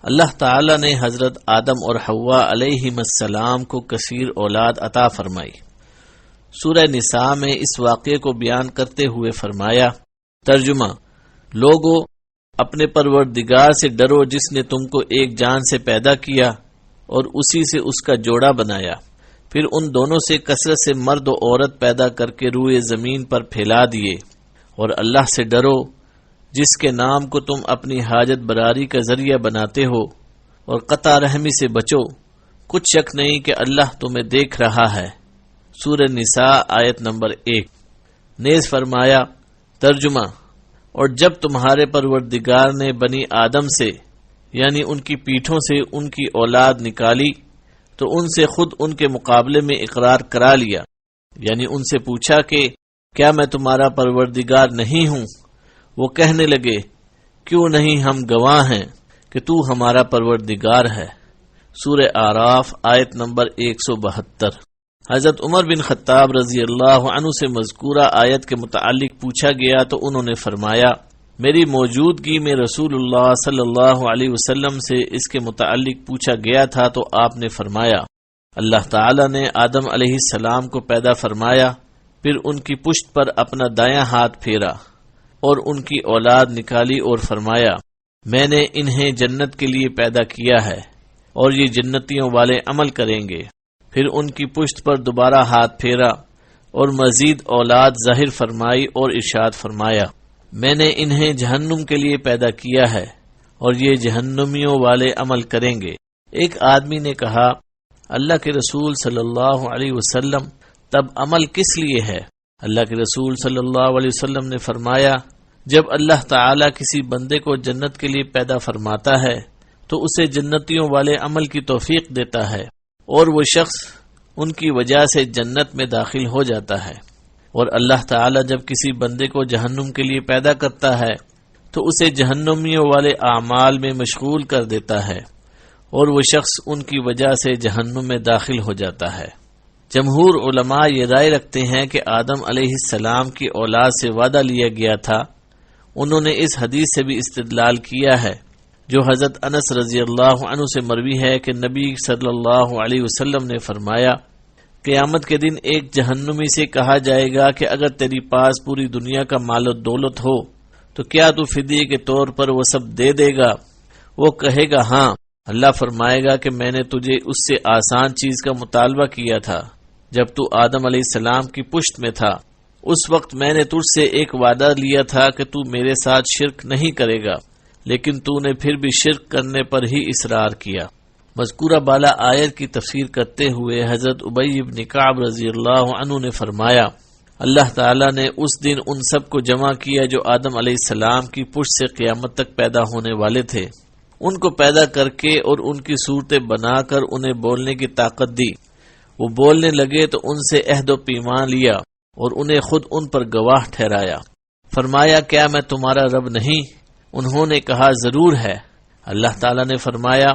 اللہ تعالی نے حضرت آدم اور حوا علیہم السلام کو کثیر اولاد عطا فرمائی۔ سورہ نساء میں اس واقعے کو بیان کرتے ہوئے فرمایا، ترجمہ: لوگو، اپنے پروردگار سے ڈرو جس نے تم کو ایک جان سے پیدا کیا اور اسی سے اس کا جوڑا بنایا، پھر ان دونوں سے کثرت سے مرد و عورت پیدا کر کے روئے زمین پر پھیلا دیے، اور اللہ سے ڈرو جس کے نام کو تم اپنی حاجت براری کا ذریعہ بناتے ہو، اور قطع رحمی سے بچو، کچھ شک نہیں کہ اللہ تمہیں دیکھ رہا ہے۔ سورہ نساء آیت نمبر 1۔ نیز فرمایا، ترجمہ: اور جب تمہارے پروردگار نے بنی آدم سے یعنی ان کی پیٹھوں سے ان کی اولاد نکالی تو ان سے خود ان کے مقابلے میں اقرار کرا لیا، یعنی ان سے پوچھا کہ کیا میں تمہارا پروردگار نہیں ہوں؟ وہ کہنے لگے، کیوں نہیں، ہم گواہ ہیں کہ تو ہمارا پروردگار ہے۔ سورہ اعراف آیت نمبر 172۔ حضرت عمر بن خطاب رضی اللہ عنہ سے مذکورہ آیت کے متعلق پوچھا گیا تو انہوں نے فرمایا، میری موجودگی میں رسول اللہ صلی اللہ علیہ وسلم سے اس کے متعلق پوچھا گیا تھا تو آپ نے فرمایا، اللہ تعالی نے آدم علیہ السلام کو پیدا فرمایا، پھر ان کی پشت پر اپنا دایاں ہاتھ پھیرا اور ان کی اولاد نکالی اور فرمایا، میں نے انہیں جنت کے لیے پیدا کیا ہے اور یہ جنتیوں والے عمل کریں گے۔ پھر ان کی پشت پر دوبارہ ہاتھ پھیرا اور مزید اولاد ظاہر فرمائی اور ارشاد فرمایا، میں نے انہیں جہنم کے لیے پیدا کیا ہے اور یہ جہنمیوں والے عمل کریں گے۔ ایک آدمی نے کہا، اللہ کے رسول صلی اللہ علیہ وسلم، تب عمل کس لیے ہے؟ اللہ کے رسول صلی اللہ علیہ وسلم نے فرمایا، جب اللہ تعالی کسی بندے کو جنت کے لیے پیدا فرماتا ہے تو اسے جنتیوں والے عمل کی توفیق دیتا ہے، اور وہ شخص ان کی وجہ سے جنت میں داخل ہو جاتا ہے، اور اللہ تعالی جب کسی بندے کو جہنم کے لیے پیدا کرتا ہے تو اسے جہنمیوں والے اعمال میں مشغول کر دیتا ہے، اور وہ شخص ان کی وجہ سے جہنم میں داخل ہو جاتا ہے۔ جمہور علماء یہ رائے رکھتے ہیں کہ آدم علیہ السلام کی اولاد سے وعدہ لیا گیا تھا۔ انہوں نے اس حدیث سے بھی استدلال کیا ہے جو حضرت انس رضی اللہ عنہ سے مروی ہے کہ نبی صلی اللہ علیہ وسلم نے فرمایا، قیامت کے دن ایک جہنمی سے کہا جائے گا کہ اگر تیری پاس پوری دنیا کا مال و دولت ہو تو کیا تو فدیے کے طور پر وہ سب دے دے گا؟ وہ کہے گا ہاں۔ اللہ فرمائے گا کہ میں نے تجھے اس سے آسان چیز کا مطالبہ کیا تھا جب تو آدم علیہ السلام کی پشت میں تھا، اس وقت میں نے تجھ سے ایک وعدہ لیا تھا کہ تو میرے ساتھ شرک نہیں کرے گا، لیکن تو نے پھر بھی شرک کرنے پر ہی اصرار کیا۔ مذکورہ بالا آیت کی تفسیر کرتے ہوئے حضرت ابی بن کعب رضی اللہ عنہ نے فرمایا، اللہ تعالیٰ نے اس دن ان سب کو جمع کیا جو آدم علیہ السلام کی پشت سے قیامت تک پیدا ہونے والے تھے، ان کو پیدا کر کے اور ان کی صورتیں بنا کر انہیں بولنے کی طاقت دی۔ وہ بولنے لگے تو ان سے عہد و پیمان لیا اور انہیں خود ان پر گواہ ٹھہرایا۔ فرمایا، کیا میں تمہارا رب نہیں؟ انہوں نے کہا، ضرور ہے۔ اللہ تعالیٰ نے فرمایا،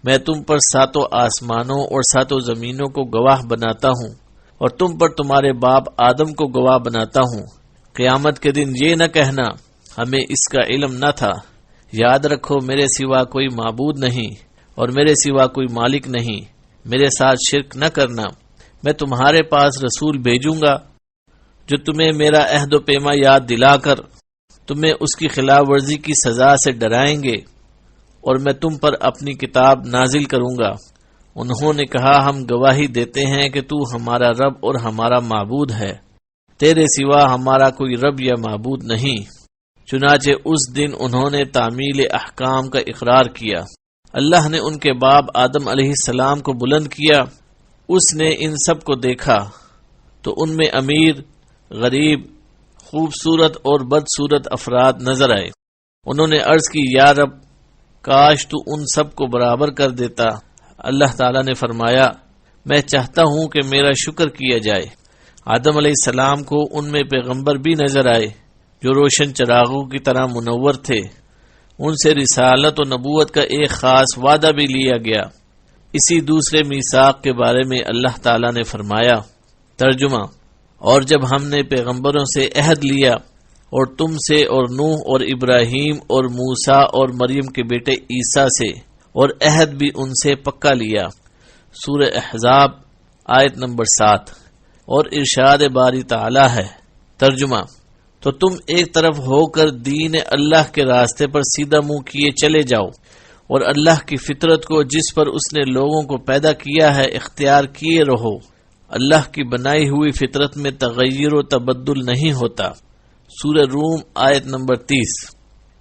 میں تم پر 7 آسمانوں اور 7 زمینوں کو گواہ بناتا ہوں اور تم پر تمہارے باپ آدم کو گواہ بناتا ہوں۔ قیامت کے دن یہ نہ کہنا ہمیں اس کا علم نہ تھا۔ یاد رکھو، میرے سوا کوئی معبود نہیں اور میرے سوا کوئی مالک نہیں، میرے ساتھ شرک نہ کرنا۔ میں تمہارے پاس رسول بھیجوں گا جو تمہیں میرا عہد و پیما یاد دلا کر تمہیں اس کی خلاف ورزی کی سزا سے ڈرائیں گے، اور میں تم پر اپنی کتاب نازل کروں گا۔ انہوں نے کہا، ہم گواہی دیتے ہیں کہ تو ہمارا رب اور ہمارا معبود ہے، تیرے سوا ہمارا کوئی رب یا معبود نہیں۔ چنانچہ اس دن انہوں نے تعمیل احکام کا اقرار کیا۔ اللہ نے ان کے باپ آدم علیہ السلام کو بلند کیا۔ اس نے ان سب کو دیکھا تو ان میں امیر، غریب، خوبصورت اور بدصورت افراد نظر آئے۔ انہوں نے عرض کی، یا رب، کاش تو ان سب کو برابر کر دیتا۔ اللہ تعالیٰ نے فرمایا، میں چاہتا ہوں کہ میرا شکر کیا جائے۔ آدم علیہ السلام کو ان میں پیغمبر بھی نظر آئے جو روشن چراغوں کی طرح منور تھے۔ ان سے رسالت و نبوت کا ایک خاص وعدہ بھی لیا گیا۔ اسی دوسرے میثاق کے بارے میں اللہ تعالیٰ نے فرمایا، ترجمہ: اور جب ہم نے پیغمبروں سے عہد لیا اور تم سے اور نوح اور ابراہیم اور موسیٰ اور مریم کے بیٹے عیسیٰ سے اور عہد بھی ان سے پکا لیا۔ سورہ احزاب آیت نمبر 7۔ اور ارشاد باری تعالی ہے، ترجمہ: تو تم ایک طرف ہو کر دین اللہ کے راستے پر سیدھا منہ کیے چلے جاؤ اور اللہ کی فطرت کو جس پر اس نے لوگوں کو پیدا کیا ہے اختیار کیے رہو۔ اللہ کی بنائی ہوئی فطرت میں تغیر و تبدل نہیں ہوتا۔ سورہ روم آیت نمبر 30۔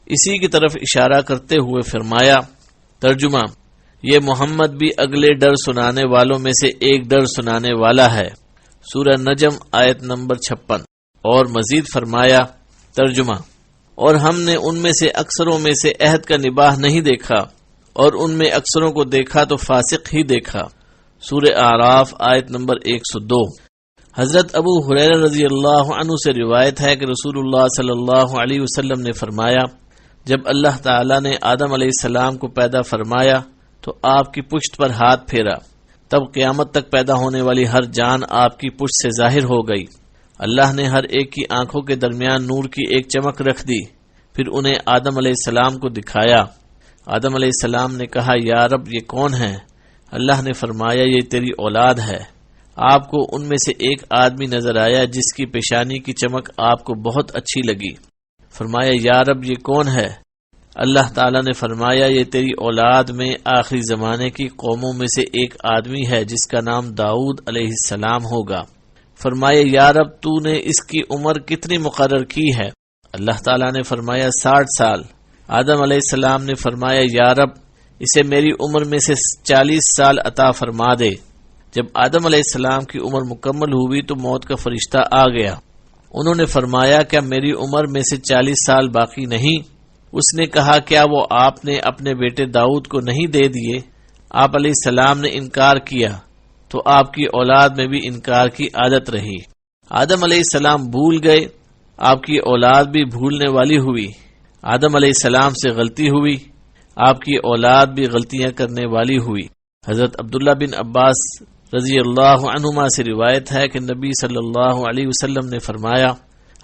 اسی کی طرف اشارہ کرتے ہوئے فرمایا، ترجمہ: یہ محمد بھی اگلے ڈر سنانے والوں میں سے ایک ڈر سنانے والا ہے۔ سورہ نجم آیت نمبر 56۔ اور مزید فرمایا، ترجمہ: اور ہم نے ان میں سے اکثروں میں سے عہد کا نباہ نہیں دیکھا اور ان میں اکثروں کو دیکھا تو فاسق ہی دیکھا۔ سورہ اعراف آیت نمبر 102۔ حضرت ابو ہریرہ رضی اللہ عنہ سے روایت ہے کہ رسول اللہ صلی اللہ علیہ وسلم نے فرمایا، جب اللہ تعالی نے آدم علیہ السلام کو پیدا فرمایا تو آپ کی پشت پر ہاتھ پھیرا، تب قیامت تک پیدا ہونے والی ہر جان آپ کی پشت سے ظاہر ہو گئی۔ اللہ نے ہر ایک کی آنکھوں کے درمیان نور کی ایک چمک رکھ دی، پھر انہیں آدم علیہ السلام کو دکھایا۔ آدم علیہ السلام نے کہا، یا رب یہ کون ہے؟ اللہ نے فرمایا، یہ تیری اولاد ہے۔ آپ کو ان میں سے ایک آدمی نظر آیا جس کی پیشانی کی چمک آپ کو بہت اچھی لگی۔ فرمایا، یا رب یہ کون ہے؟ اللہ تعالیٰ نے فرمایا، یہ تیری اولاد میں آخری زمانے کی قوموں میں سے ایک آدمی ہے جس کا نام داؤد علیہ السلام ہوگا۔ فرمایا، یا رب تو نے اس کی عمر کتنی مقرر کی ہے؟ اللہ تعالیٰ نے فرمایا، 60 سال۔ آدم علیہ السلام نے فرمایا، یا رب اسے میری عمر میں سے 40 سال عطا فرما دے۔ جب آدم علیہ السلام کی عمر مکمل ہوئی تو موت کا فرشتہ آ گیا۔ انہوں نے فرمایا، کیا میری عمر میں سے 40 سال باقی نہیں؟ اس نے کہا، کیا وہ آپ نے اپنے بیٹے داؤد کو نہیں دے دیے؟ آپ علیہ السلام نے انکار کیا تو آپ کی اولاد میں بھی انکار کی عادت رہی۔ آدم علیہ السلام بھول گئے، آپ کی اولاد بھی بھولنے والی ہوئی۔ آدم علیہ السلام سے غلطی ہوئی، آپ کی اولاد بھی غلطیاں کرنے والی ہوئی۔ حضرت عبداللہ بن عباس رضی اللہ عنہما سے روایت ہے کہ نبی صلی اللہ علیہ وسلم نے فرمایا،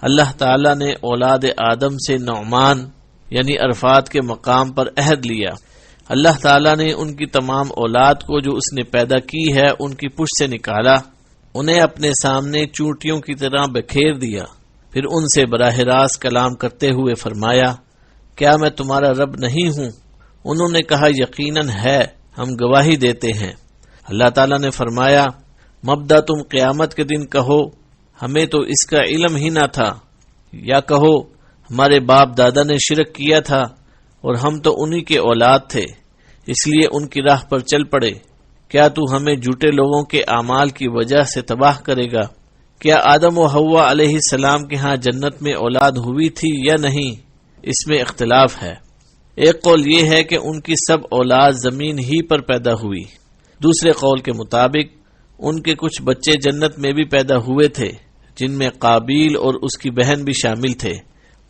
اللہ تعالیٰ نے اولاد آدم سے نعمان یعنی عرفات کے مقام پر عہد لیا۔ اللہ تعالیٰ نے ان کی تمام اولاد کو جو اس نے پیدا کی ہے ان کی پشت سے نکالا، انہیں اپنے سامنے چونٹیوں کی طرح بکھیر دیا، پھر ان سے براہ راست کلام کرتے ہوئے فرمایا، کیا میں تمہارا رب نہیں ہوں؟ انہوں نے کہا، یقیناً ہے، ہم گواہی دیتے ہیں۔ اللہ تعالیٰ نے فرمایا، مبدا تم قیامت کے دن کہو، ہمیں تو اس کا علم ہی نہ تھا، یا کہو ہمارے باپ دادا نے شرک کیا تھا اور ہم تو انہی کے اولاد تھے، اس لیے ان کی راہ پر چل پڑے۔ کیا تو ہمیں جھوٹے لوگوں کے اعمال کی وجہ سے تباہ کرے گا؟ کیا آدم و حوا علیہ السلام کے ہاں جنت میں اولاد ہوئی تھی یا نہیں؟ اس میں اختلاف ہے۔ ایک قول یہ ہے کہ ان کی سب اولاد زمین ہی پر پیدا ہوئی، دوسرے قول کے مطابق ان کے کچھ بچے جنت میں بھی پیدا ہوئے تھے جن میں قابیل اور اس کی بہن بھی شامل تھے،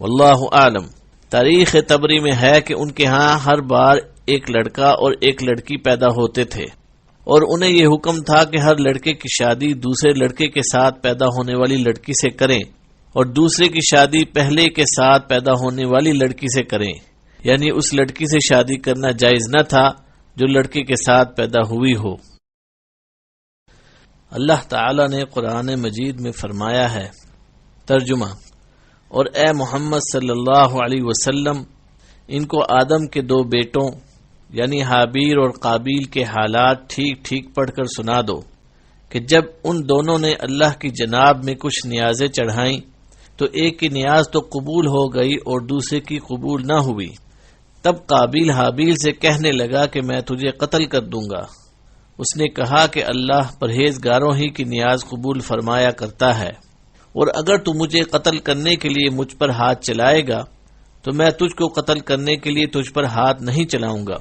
واللہ عالم۔ تاریخ تبری میں ہے کہ ان کے ہاں ہر بار ایک لڑکا اور ایک لڑکی پیدا ہوتے تھے، اور انہیں یہ حکم تھا کہ ہر لڑکے کی شادی دوسرے لڑکے کے ساتھ پیدا ہونے والی لڑکی سے کریں اور دوسرے کی شادی پہلے کے ساتھ پیدا ہونے والی لڑکی سے کریں، یعنی اس لڑکی سے شادی کرنا جائز نہ تھا جو لڑکے کے ساتھ پیدا ہوئی ہو۔ اللہ تعالی نے قرآن مجید میں فرمایا ہے، ترجمہ: اور اے محمد صلی اللہ علیہ وسلم ان کو آدم کے 2 بیٹوں یعنی حابیل اور قابیل کے حالات ٹھیک ٹھیک پڑھ کر سنا دو کہ جب ان دونوں نے اللہ کی جناب میں کچھ نیازیں چڑھائیں تو ایک کی نیاز تو قبول ہو گئی اور دوسرے کی قبول نہ ہوئی۔ تب قابیل حابیل سے کہنے لگا کہ میں تجھے قتل کر دوں گا۔ اس نے کہا کہ اللہ پرہیزگاروں ہی کی نیاز قبول فرمایا کرتا ہے، اور اگر تو مجھے قتل کرنے کے لیے مجھ پر ہاتھ چلائے گا تو میں تجھ کو قتل کرنے کے لیے تجھ پر ہاتھ نہیں چلاؤں گا۔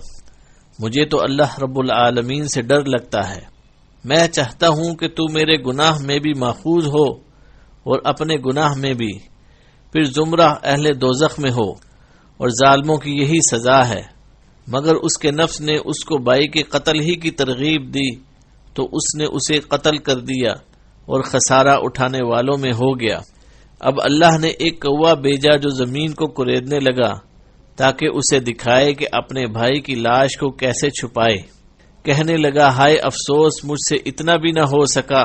مجھے تو اللہ رب العالمین سے ڈر لگتا ہے، میں چاہتا ہوں کہ تو میرے گناہ میں بھی ماخوذ ہو اور اپنے گناہ میں بھی، پھر زمرہ اہل دوزخ میں ہو، اور ظالموں کی یہی سزا ہے۔ مگر اس کے نفس نے اس کو بائی کے قتل ہی کی ترغیب دی تو اس نے اسے قتل کر دیا اور خسارہ اٹھانے والوں میں ہو گیا۔ اب اللہ نے ایک کوا بھیجا جو زمین کو کریدنے لگا تاکہ اسے دکھائے کہ اپنے بھائی کی لاش کو کیسے چھپائے۔ کہنے لگا ہائے افسوس، مجھ سے اتنا بھی نہ ہو سکا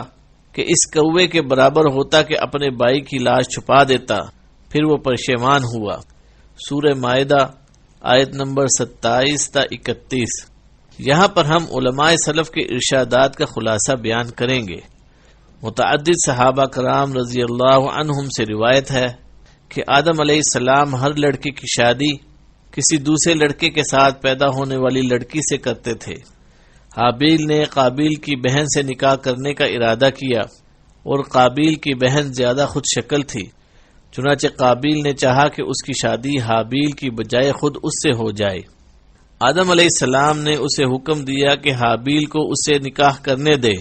کہ اس کوے کے برابر ہوتا کہ اپنے بھائی کی لاش چھپا دیتا۔ پھر وہ پشیمان ہوا۔ سورہ مائدہ آیت نمبر 27 تا 31۔ یہاں پر ہم علماء سلف کے ارشادات کا خلاصہ بیان کریں گے۔ متعدد صحابہ کرام رضی اللہ عنہم سے روایت ہے کہ آدم علیہ السلام ہر لڑکے کی شادی کسی دوسرے لڑکے کے ساتھ پیدا ہونے والی لڑکی سے کرتے تھے۔ حابیل نے قابیل کی بہن سے نکاح کرنے کا ارادہ کیا اور قابیل کی بہن زیادہ خود شکل تھی، چنانچہ قابیل نے چاہا کہ اس کی شادی حابیل کی بجائے خود اس سے ہو جائے۔ آدم علیہ السلام نے اسے حکم دیا کہ حابیل کو اس سے نکاح کرنے دے۔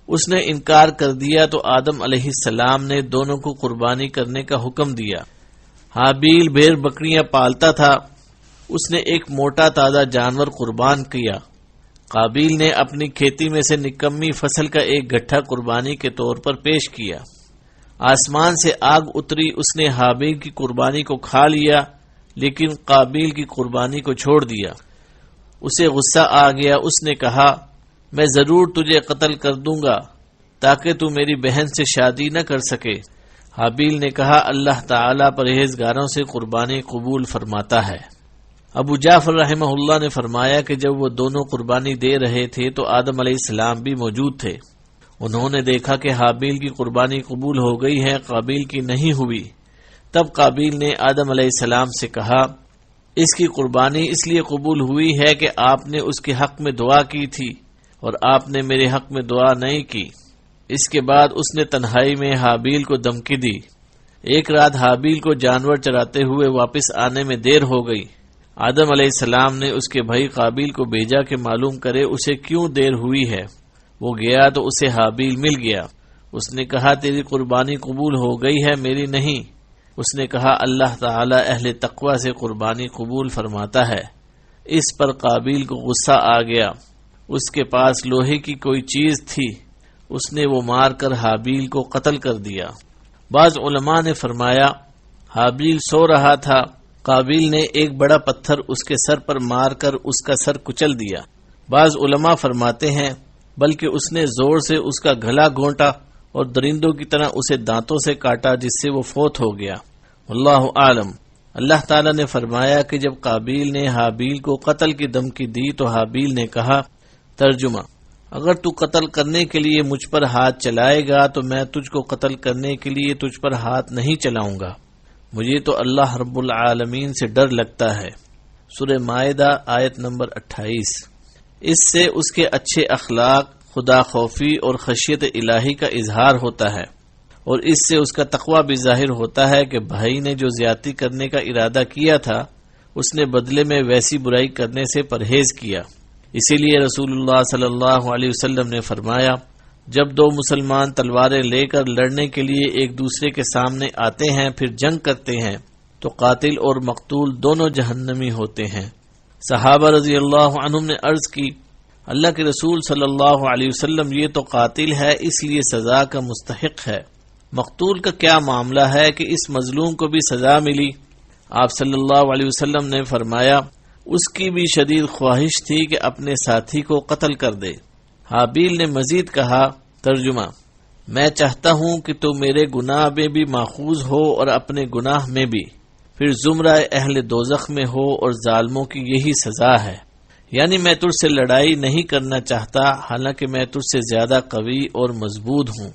اس نے انکار کر دیا تو آدم علیہ السلام نے دونوں کو قربانی کرنے کا حکم دیا۔ حابیل بھیڑ بکریاں پالتا تھا، اس نے ایک موٹا تازہ جانور قربان کیا۔ قابیل نے اپنی کھیتی میں سے نکمی فصل کا ایک گٹھا قربانی کے طور پر پیش کیا۔ آسمان سے آگ اتری، اس نے حابیل کی قربانی کو کھا لیا لیکن قابیل کی قربانی کو چھوڑ دیا۔ اسے غصہ آ گیا، اس نے کہا میں ضرور تجھے قتل کر دوں گا تاکہ تو میری بہن سے شادی نہ کر سکے۔ حابیل نے کہا اللہ تعالیٰ پرہیزگاروں سے قربانی قبول فرماتا ہے۔ ابو جعفر رحمہ اللہ نے فرمایا کہ جب وہ دونوں قربانی دے رہے تھے تو آدم علیہ السلام بھی موجود تھے۔ انہوں نے دیکھا کہ حابیل کی قربانی قبول ہو گئی ہے، قابیل کی نہیں ہوئی۔ تب قابیل نے آدم علیہ السلام سے کہا اس کی قربانی اس لیے قبول ہوئی ہے کہ آپ نے اس کے حق میں دعا کی تھی اور آپ نے میرے حق میں دعا نہیں کی۔ اس کے بعد اس نے تنہائی میں حابیل کو دھمکی دی۔ ایک رات حابیل کو جانور چراتے ہوئے واپس آنے میں دیر ہو گئی۔ آدم علیہ السلام نے اس کے بھائی قابیل کو بھیجا کہ معلوم کرے اسے کیوں دیر ہوئی ہے۔ وہ گیا تو اسے حابیل مل گیا۔ اس نے کہا تیری قربانی قبول ہو گئی ہے، میری نہیں۔ اس نے کہا اللہ تعالی اہل تقوی سے قربانی قبول فرماتا ہے۔ اس پر قابیل کو غصہ آ گیا۔ اس کے پاس لوہے کی کوئی چیز تھی، اس نے وہ مار کر حابیل کو قتل کر دیا۔ بعض علماء نے فرمایا حابیل سو رہا تھا، قابیل نے ایک بڑا پتھر اس کے سر پر مار کر اس کا سر کچل دیا۔ بعض علماء فرماتے ہیں بلکہ اس نے زور سے اس کا گلا گھونٹا اور درندوں کی طرح اسے دانتوں سے کاٹا جس سے وہ فوت ہو گیا۔ واللہ عالم۔ اللہ تعالیٰ نے فرمایا کہ جب قابیل نے حابیل کو قتل کی دھمکی دی تو حابیل نے کہا، ترجمہ اگر تو قتل کرنے کے لیے مجھ پر ہاتھ چلائے گا تو میں تجھ کو قتل کرنے کے لیے تجھ پر ہاتھ نہیں چلاؤں گا، مجھے تو اللہ رب العالمین سے ڈر لگتا ہے۔ سورہ مائدہ آیت نمبر 28۔ اس سے اس کے اچھے اخلاق، خدا خوفی اور خشیت الہی کا اظہار ہوتا ہے، اور اس سے اس کا تقوی بھی ظاہر ہوتا ہے کہ بھائی نے جو زیادتی کرنے کا ارادہ کیا تھا اس نے بدلے میں ویسی برائی کرنے سے پرہیز کیا۔ اسی لیے رسول اللہ صلی اللہ علیہ وسلم نے فرمایا جب دو مسلمان تلواریں لے کر لڑنے کے لیے ایک دوسرے کے سامنے آتے ہیں پھر جنگ کرتے ہیں تو قاتل اور مقتول دونوں جہنمی ہوتے ہیں۔ صحابہ رضی اللہ عنہم نے عرض کی اللہ کے رسول صلی اللہ علیہ وسلم یہ تو قاتل ہے اس لیے سزا کا مستحق ہے، مقتول کا کیا معاملہ ہے کہ اس مظلوم کو بھی سزا ملی؟ آپ صلی اللہ علیہ وسلم نے فرمایا اس کی بھی شدید خواہش تھی کہ اپنے ساتھی کو قتل کر دے۔ حابیل نے مزید کہا، ترجمہ میں چاہتا ہوں کہ تو میرے گناہ میں بھی ماخوذ ہو اور اپنے گناہ میں بھی، پھر زمرہ اہل دوزخ میں ہو اور ظالموں کی یہی سزا ہے۔ یعنی میں تجھ سے لڑائی نہیں کرنا چاہتا حالانکہ میں تجھ سے زیادہ قوی اور مضبوط ہوں،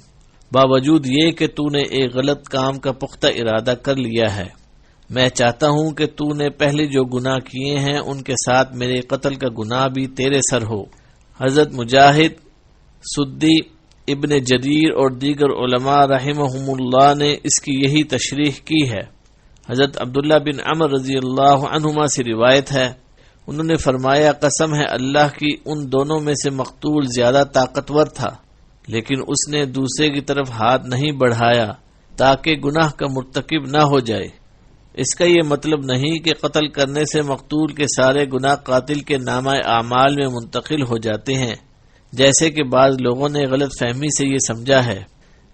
باوجود یہ کہ تو نے ایک غلط کام کا پختہ ارادہ کر لیا ہے۔ میں چاہتا ہوں کہ تو نے پہلے جو گناہ کیے ہیں ان کے ساتھ میرے قتل کا گناہ بھی تیرے سر ہو۔ حضرت مجاہد، سدی، ابن جریر اور دیگر علماء رحمہم اللہ نے اس کی یہی تشریح کی ہے۔ حضرت عبداللہ بن عمر رضی اللہ عنہما سے روایت ہے، انہوں نے فرمایا قسم ہے اللہ کی ان دونوں میں سے مقتول زیادہ طاقتور تھا لیکن اس نے دوسرے کی طرف ہاتھ نہیں بڑھایا تاکہ گناہ کا مرتکب نہ ہو جائے۔ اس کا یہ مطلب نہیں کہ قتل کرنے سے مقتول کے سارے گناہ قاتل کے نامہ اعمال میں منتقل ہو جاتے ہیں، جیسے کہ بعض لوگوں نے غلط فہمی سے یہ سمجھا ہے۔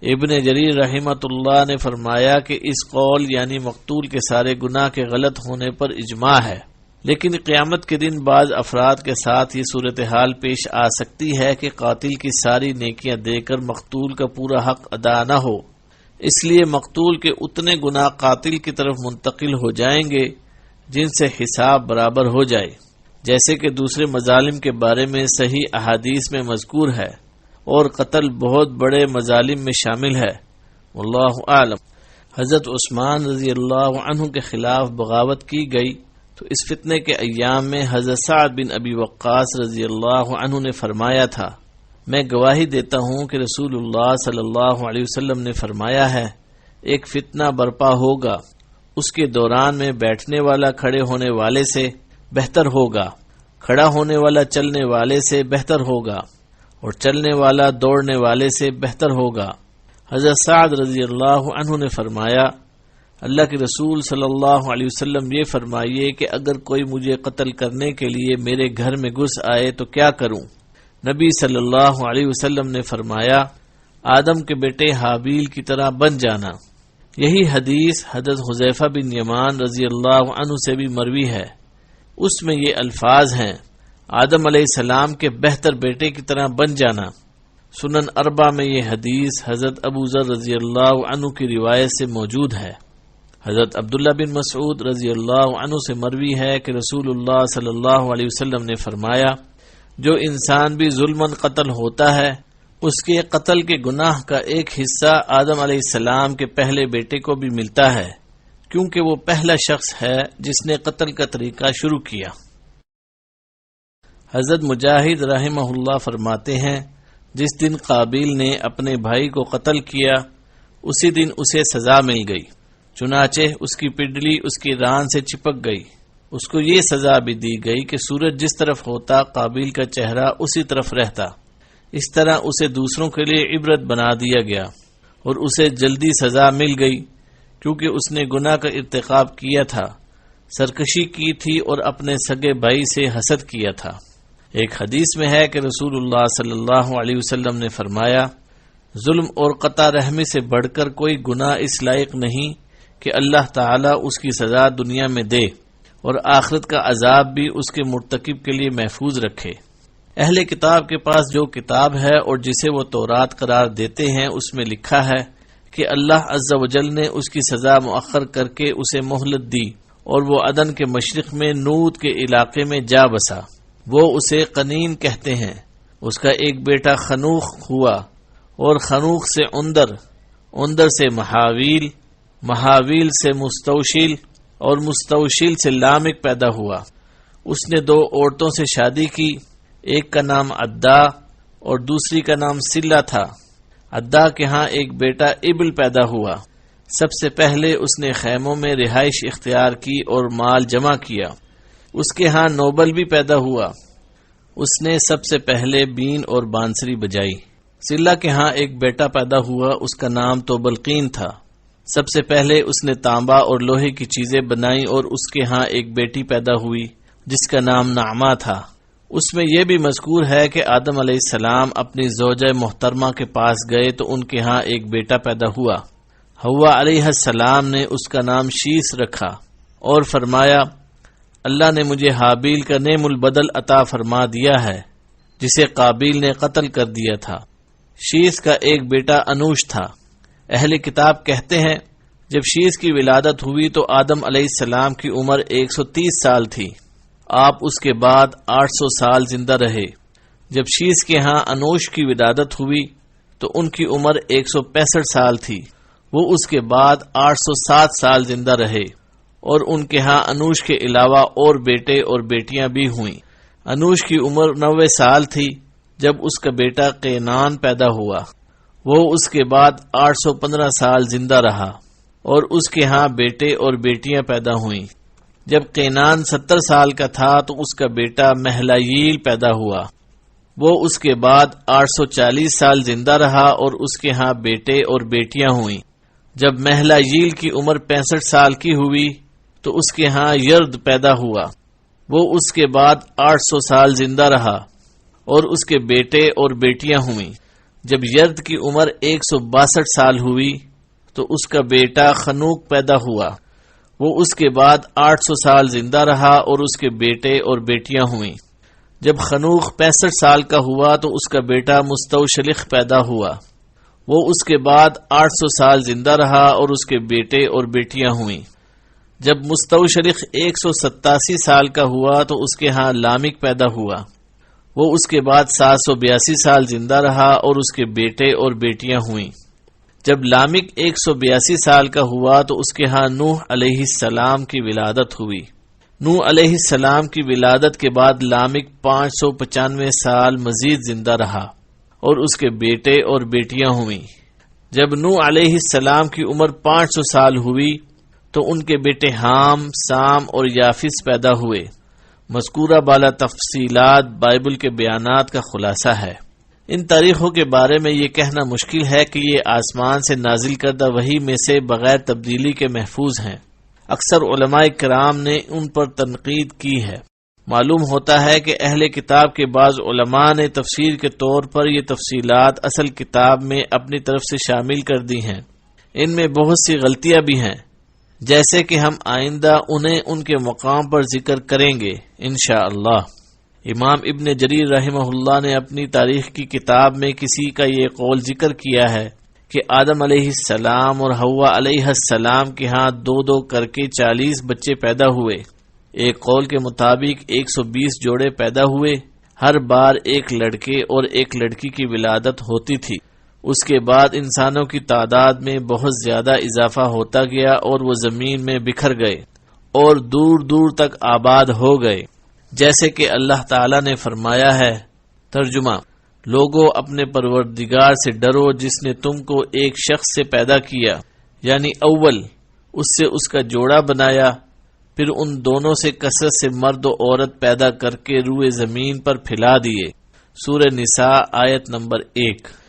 ابن جریر رحمۃ اللہ نے فرمایا کہ اس قول یعنی مقتول کے سارے گناہ کے غلط ہونے پر اجماع ہے، لیکن قیامت کے دن بعض افراد کے ساتھ یہ صورتحال پیش آ سکتی ہے کہ قاتل کی ساری نیکیاں دے کر مقتول کا پورا حق ادا نہ ہو، اس لیے مقتول کے اتنے گناہ قاتل کی طرف منتقل ہو جائیں گے جن سے حساب برابر ہو جائے، جیسے کہ دوسرے مظالم کے بارے میں صحیح احادیث میں مذکور ہے، اور قتل بہت بڑے مظالم میں شامل ہے۔ واللہ اعلم۔ حضرت عثمان رضی اللہ عنہ کے خلاف بغاوت کی گئی تو اس فتنے کے ایام میں حضرت سعد بن ابی وقاص رضی اللہ عنہ نے فرمایا تھا، میں گواہی دیتا ہوں کہ رسول اللہ صلی اللہ علیہ وسلم نے فرمایا ہے، ایک فتنہ برپا ہوگا، اس کے دوران میں بیٹھنے والا کھڑے ہونے والے سے بہتر ہوگا، کھڑا ہونے والا چلنے والے سے بہتر ہوگا، اور چلنے والا دوڑنے والے سے بہتر ہوگا۔ حضرت سعد رضی اللہ عنہ نے فرمایا، اللہ کے رسول صلی اللہ علیہ وسلم یہ فرمائیے کہ اگر کوئی مجھے قتل کرنے کے لیے میرے گھر میں گھس آئے تو کیا کروں؟ نبی صلی اللہ علیہ وسلم نے فرمایا، آدم کے بیٹے حابیل کی طرح بن جانا۔ یہی حدیث حضرت حذیفہ بن یمان رضی اللہ عنہ سے بھی مروی ہے، اس میں یہ الفاظ ہیں، آدم علیہ السلام کے بہتر بیٹے کی طرح بن جانا۔ سنن اربع میں یہ حدیث حضرت ابو ذر رضی اللہ عنہ کی روایت سے موجود ہے۔ حضرت عبداللہ بن مسعود رضی اللہ عنہ سے مروی ہے کہ رسول اللہ صلی اللہ علیہ وسلم نے فرمایا، جو انسان بھی ظلماً قتل ہوتا ہے اس کے قتل کے گناہ کا ایک حصہ آدم علیہ السلام کے پہلے بیٹے کو بھی ملتا ہے، کیونکہ وہ پہلا شخص ہے جس نے قتل کا طریقہ شروع کیا۔ حضرت مجاہد رحمہ اللہ فرماتے ہیں، جس دن قابیل نے اپنے بھائی کو قتل کیا اسی دن اسے سزا مل گئی، چنانچہ اس کی پنڈلی اس کی ران سے چپک گئی۔ اس کو یہ سزا بھی دی گئی کہ سورج جس طرف ہوتا قابیل کا چہرہ اسی طرف رہتا، اس طرح اسے دوسروں کے لیے عبرت بنا دیا گیا، اور اسے جلدی سزا مل گئی کیونکہ اس نے گناہ کا ارتکاب کیا تھا، سرکشی کی تھی اور اپنے سگے بھائی سے حسد کیا تھا۔ ایک حدیث میں ہے کہ رسول اللہ صلی اللہ علیہ وسلم نے فرمایا، ظلم اور قطع رحمی سے بڑھ کر کوئی گناہ اس لائق نہیں کہ اللہ تعالیٰ اس کی سزا دنیا میں دے اور آخرت کا عذاب بھی اس کے مرتکب کے لیے محفوظ رکھے۔ اہل کتاب کے پاس جو کتاب ہے اور جسے وہ تورات قرار دیتے ہیں اس میں لکھا ہے کہ اللہ عز و جل نے اس کی سزا مؤخر کر کے اسے مہلت دی اور وہ عدن کے مشرق میں نود کے علاقے میں جا بسا۔ وہ اسے قنین کہتے ہیں۔ اس کا ایک بیٹا خنوخ ہوا اور خنوخ سے اندر سے محاویل، محاویل سے مستوشیل اور مستوشیل سے لامک پیدا ہوا۔ اس نے 2 عورتوں سے شادی کی، ایک کا نام عدا اور دوسری کا نام سلا تھا۔ عدا کے ہاں ایک بیٹا ابل پیدا ہوا۔ سب سے پہلے اس نے خیموں میں رہائش اختیار کی اور مال جمع کیا۔ اس کے ہاں نوبل بھی پیدا ہوا، اس نے سب سے پہلے بین اور بانسری بجائی۔ سلا کے ہاں ایک بیٹا پیدا ہوا، اس کا نام توبلقین تھا۔ سب سے پہلے اس نے تانبا اور لوہے کی چیزیں بنائیں اور اس کے ہاں ایک بیٹی پیدا ہوئی جس کا نام نعمہ تھا۔ اس میں یہ بھی مذکور ہے کہ آدم علیہ السلام اپنی زوجہ محترمہ کے پاس گئے تو ان کے ہاں ایک بیٹا پیدا ہوا۔ حوا علیہ السلام نے اس کا نام شیس رکھا اور فرمایا، اللہ نے مجھے حابیل کا نعم البدل عطا فرما دیا ہے جسے قابیل نے قتل کر دیا تھا۔ شیس کا ایک بیٹا انوش تھا۔ اہل کتاب کہتے ہیں جب شیس کی ولادت ہوئی تو آدم علیہ السلام کی عمر 130 سال تھی، آپ اس کے بعد 800 سال زندہ رہے۔ جب شیس کے ہاں انوش کی ولادت ہوئی تو ان کی عمر 165 سال تھی، وہ اس کے بعد 807 سال زندہ رہے، اور ان کے ہاں انوش کے علاوہ اور بیٹے اور بیٹیاں بھی ہوئیں۔ انوش کی عمر 90 سال تھی جب اس کا بیٹا قینان پیدا ہوا، وہ اس کے بعد 815 سال زندہ رہا، اور اس کے ہاں بیٹے اور بیٹیاں پیدا ہوئیں۔ جب قینان 70 سال کا تھا تو اس کا بیٹا مہلائیل پیدا ہوا، وہ اس کے بعد 840 سال زندہ رہا، اور اس کے ہاں بیٹے اور بیٹیاں ہوئیں۔ جب مہلائیل کی عمر 65 سال کی ہوئی تو اس کے ہاں یرد پیدا ہوا، وہ اس کے بعد 800 سال زندہ رہا، اور اس کے بیٹے اور بیٹیاں ہوئیں۔ جب یرد کی عمر 162 سال ہوئی تو اس کا بیٹا خنوق پیدا ہوا، وہ اس کے بعد 800 سال زندہ رہا اور اس کے بیٹے اور بیٹیاں ہوئیں۔ جب خنوق 65 سال کا ہوا تو اس کا بیٹا مستوشلخ پیدا ہوا، وہ اس کے بعد 800 سال زندہ رہا اور اس کے بیٹے اور بیٹیاں ہوئیں۔ جب مستوشلخ 187 سال کا ہوا تو اس کے ہاں لامک پیدا ہوا، وہ اس کے بعد 782 سال زندہ رہا اور اس کے بیٹے اور بیٹیاں ہوئیں۔ جب لامک 182 سال کا ہوا تو اس کے ہاں نوح علیہ السلام کی ولادت ہوئی۔ نوح علیہ السلام کی ولادت کے بعد لامک 595 سال مزید زندہ رہا اور اس کے بیٹے اور بیٹیاں ہوئیں۔ جب نوح علیہ السلام کی عمر 500 سال ہوئی تو ان کے بیٹے حام، سام اور یافس پیدا ہوئے۔ مذکورہ بالا تفصیلات بائبل کے بیانات کا خلاصہ ہے۔ ان تاریخوں کے بارے میں یہ کہنا مشکل ہے کہ یہ آسمان سے نازل کردہ وحی میں سے بغیر تبدیلی کے محفوظ ہیں۔ اکثر علماء کرام نے ان پر تنقید کی ہے۔ معلوم ہوتا ہے کہ اہل کتاب کے بعض علماء نے تفسیر کے طور پر یہ تفصیلات اصل کتاب میں اپنی طرف سے شامل کر دی ہیں۔ ان میں بہت سی غلطیاں بھی ہیں، جیسے کہ ہم آئندہ انہیں ان کے مقام پر ذکر کریں گے انشاءاللہ۔ امام ابن جریر رحمہ اللہ نے اپنی تاریخ کی کتاب میں کسی کا یہ قول ذکر کیا ہے کہ آدم علیہ السلام اور حوا علیہ السلام کے ہاں 2 کر کے 40 بچے پیدا ہوئے۔ ایک قول کے مطابق 120 جوڑے پیدا ہوئے، ہر بار ایک لڑکے اور ایک لڑکی کی ولادت ہوتی تھی۔ اس کے بعد انسانوں کی تعداد میں بہت زیادہ اضافہ ہوتا گیا اور وہ زمین میں بکھر گئے اور دور دور تک آباد ہو گئے، جیسے کہ اللہ تعالی نے فرمایا ہے۔ ترجمہ: لوگوں اپنے پروردگار سے ڈرو جس نے تم کو ایک شخص سے پیدا کیا، یعنی اول اس سے اس کا جوڑا بنایا، پھر ان دونوں سے کثرت سے مرد و عورت پیدا کر کے روئے زمین پر پھیلا دیے۔ سورہ نساء آیت نمبر 1۔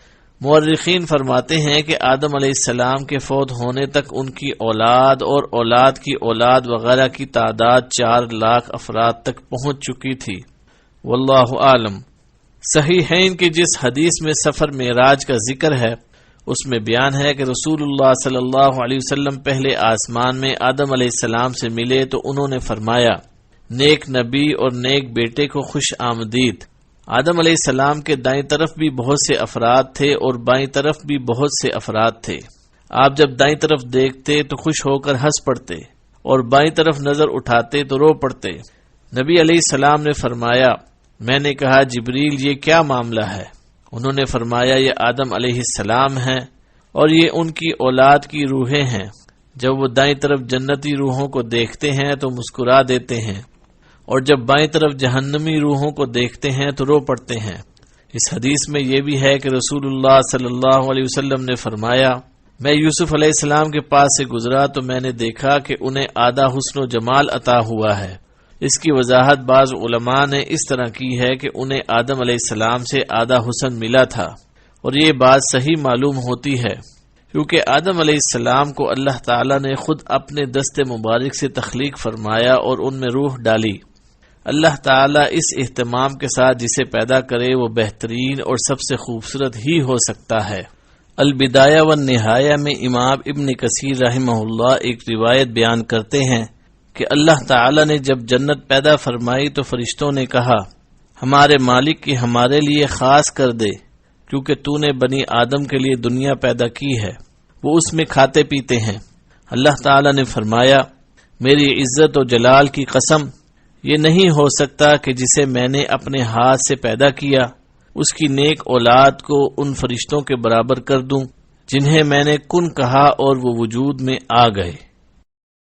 مورخین فرماتے ہیں کہ آدم علیہ السلام کے فوت ہونے تک ان کی اولاد اور اولاد کی اولاد وغیرہ کی تعداد 4 لاکھ افراد تک پہنچ چکی تھی۔ واللہ عالم۔ صحیحین کی جس حدیث میں سفر معراج کا ذکر ہے اس میں بیان ہے کہ رسول اللہ صلی اللہ علیہ وسلم پہلے آسمان میں آدم علیہ السلام سے ملے تو انہوں نے فرمایا، نیک نبی اور نیک بیٹے کو خوش آمدید۔ آدم علیہ السلام کے دائیں طرف بھی بہت سے افراد تھے اور بائیں طرف بھی بہت سے افراد تھے۔ آپ جب دائیں طرف دیکھتے تو خوش ہو کر ہنس پڑتے اور بائیں طرف نظر اٹھاتے تو رو پڑتے۔ نبی علیہ السلام نے فرمایا، میں نے کہا جبریل یہ کیا معاملہ ہے؟ انہوں نے فرمایا، یہ آدم علیہ السلام ہیں اور یہ ان کی اولاد کی روحیں ہیں۔ جب وہ دائیں طرف جنتی روحوں کو دیکھتے ہیں تو مسکرا دیتے ہیں اور جب بائیں طرف جہنمی روحوں کو دیکھتے ہیں تو رو پڑتے ہیں۔ اس حدیث میں یہ بھی ہے کہ رسول اللہ صلی اللہ علیہ وسلم نے فرمایا، میں یوسف علیہ السلام کے پاس سے گزرا تو میں نے دیکھا کہ انہیں آدھا حسن و جمال عطا ہوا ہے۔ اس کی وضاحت بعض علماء نے اس طرح کی ہے کہ انہیں آدم علیہ السلام سے آدھا حسن ملا تھا، اور یہ بات صحیح معلوم ہوتی ہے کیونکہ آدم علیہ السلام کو اللہ تعالی نے خود اپنے دست مبارک سے تخلیق فرمایا اور ان میں روح ڈالی۔ اللہ تعالی اس اہتمام کے ساتھ جسے پیدا کرے وہ بہترین اور سب سے خوبصورت ہی ہو سکتا ہے۔ البدایہ والنہایہ میں امام ابن کثیر رحمہ اللہ ایک روایت بیان کرتے ہیں کہ اللہ تعالی نے جب جنت پیدا فرمائی تو فرشتوں نے کہا، ہمارے مالک کی ہمارے لیے خاص کر دے کیونکہ تو نے بنی آدم کے لیے دنیا پیدا کی ہے، وہ اس میں کھاتے پیتے ہیں۔ اللہ تعالی نے فرمایا، میری عزت و جلال کی قسم، یہ نہیں ہو سکتا کہ جسے میں نے اپنے ہاتھ سے پیدا کیا اس کی نیک اولاد کو ان فرشتوں کے برابر کر دوں جنہیں میں نے کن کہا اور وہ وجود میں آ گئے۔